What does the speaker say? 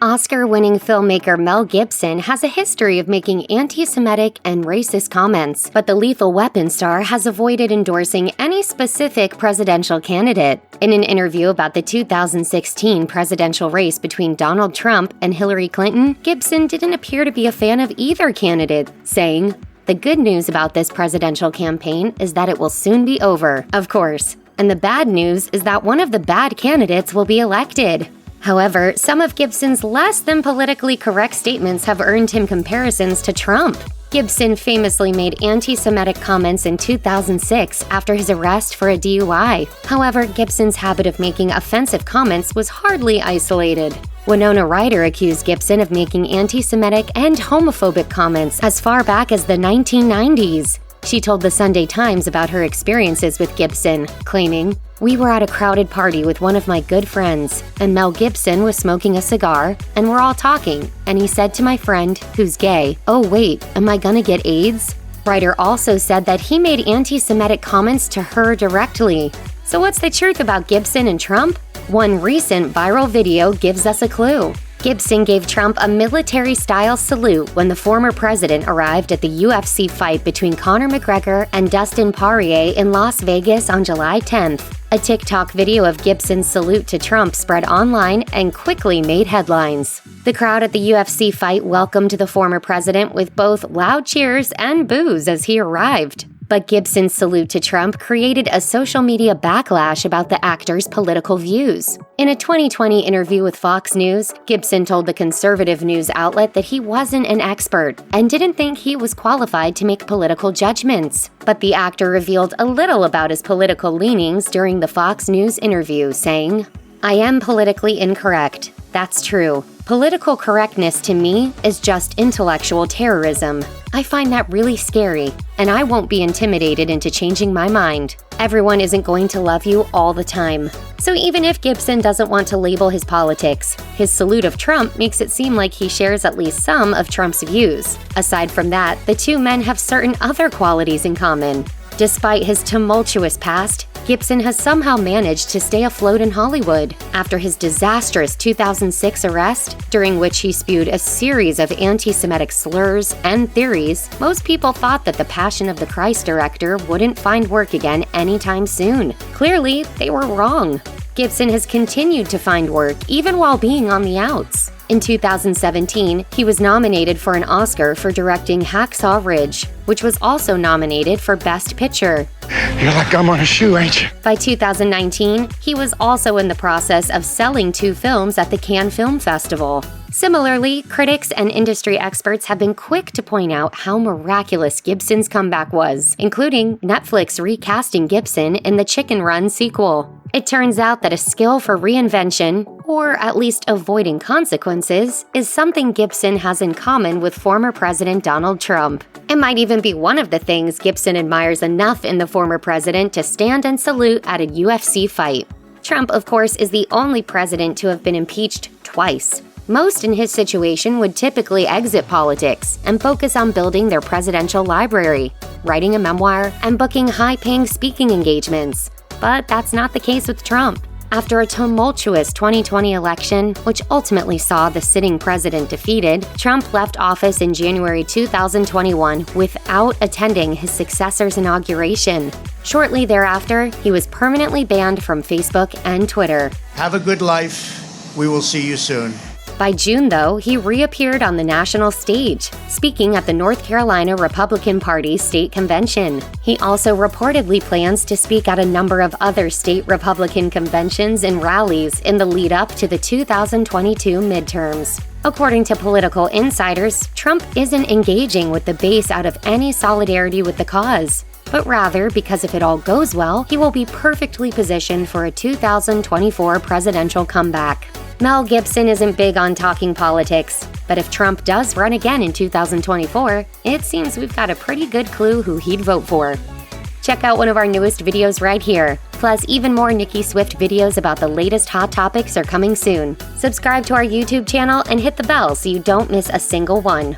Oscar-winning filmmaker Mel Gibson has a history of making anti-Semitic and racist comments, but the Lethal Weapon star has avoided endorsing any specific presidential candidate. In an interview about the 2016 presidential race between Donald Trump and Hillary Clinton, Gibson didn't appear to be a fan of either candidate, saying, "The good news about this presidential campaign is that it will soon be over, of course. And the bad news is that one of the bad candidates will be elected." However, some of Gibson's less than politically correct statements have earned him comparisons to Trump. Gibson famously made anti-Semitic comments in 2006 after his arrest for a DUI. However, Gibson's habit of making offensive comments was hardly isolated. Winona Ryder accused Gibson of making anti-Semitic and homophobic comments as far back as the 1990s. She told the Sunday Times about her experiences with Gibson, claiming, "We were at a crowded party with one of my good friends, and Mel Gibson was smoking a cigar, and we're all talking, and he said to my friend, who's gay, 'Oh wait, am I gonna get AIDS?'" Ryder also said that he made anti-Semitic comments to her directly. So what's the truth about Gibson and Trump? One recent viral video gives us a clue. Gibson gave Trump a military-style salute when the former president arrived at the UFC fight between Conor McGregor and Dustin Poirier in Las Vegas on July 10th. A TikTok video of Gibson's salute to Trump spread online and quickly made headlines. The crowd at the UFC fight welcomed the former president with both loud cheers and boos as he arrived. But Gibson's salute to Trump created a social media backlash about the actor's political views. In a 2020 interview with Fox News, Gibson told the conservative news outlet that he wasn't an expert and didn't think he was qualified to make political judgments. But the actor revealed a little about his political leanings during the Fox News interview, saying, "I am politically incorrect. That's true. Political correctness to me is just intellectual terrorism. I find that really scary, and I won't be intimidated into changing my mind. Everyone isn't going to love you all the time." So even if Gibson doesn't want to label his politics, his salute of Trump makes it seem like he shares at least some of Trump's views. Aside from that, the two men have certain other qualities in common. Despite his tumultuous past, Gibson has somehow managed to stay afloat in Hollywood after his disastrous 2006 arrest, during which he spewed a series of anti-Semitic slurs and theories. Most people thought that the Passion of the Christ director wouldn't find work again anytime soon. Clearly, they were wrong. Gibson has continued to find work even while being on the outs. In 2017, he was nominated for an Oscar for directing Hacksaw Ridge, which was also nominated for Best Picture. You're like gum on a shoe, ain't you? By 2019, he was also in the process of selling 2 films at the Cannes Film Festival. Similarly, critics and industry experts have been quick to point out how miraculous Gibson's comeback was, including Netflix recasting Gibson in the Chicken Run sequel. It turns out that a skill for reinvention, or at least avoiding consequences, is something Gibson has in common with former President Donald Trump. It might even be one of the things Gibson admires enough in the former president to stand and salute at a UFC fight. Trump, of course, is the only president to have been impeached twice. Most in his situation would typically exit politics and focus on building their presidential library, writing a memoir, and booking high-paying speaking engagements. But that's not the case with Trump. After a tumultuous 2020 election, which ultimately saw the sitting president defeated, Trump left office in January 2021 without attending his successor's inauguration. Shortly thereafter, he was permanently banned from Facebook and Twitter. Have a good life. We will see you soon. By June, though, he reappeared on the national stage, speaking at the North Carolina Republican Party state convention. He also reportedly plans to speak at a number of other state Republican conventions and rallies in the lead-up to the 2022 midterms. According to political insiders, Trump isn't engaging with the base out of any solidarity with the cause, but rather because if it all goes well, he will be perfectly positioned for a 2024 presidential comeback. Mel Gibson isn't big on talking politics, but if Trump does run again in 2024, it seems we've got a pretty good clue who he'd vote for. Check out one of our newest videos right here. Plus, even more Nicki Swift videos about the latest hot topics are coming soon. Subscribe to our YouTube channel and hit the bell so you don't miss a single one.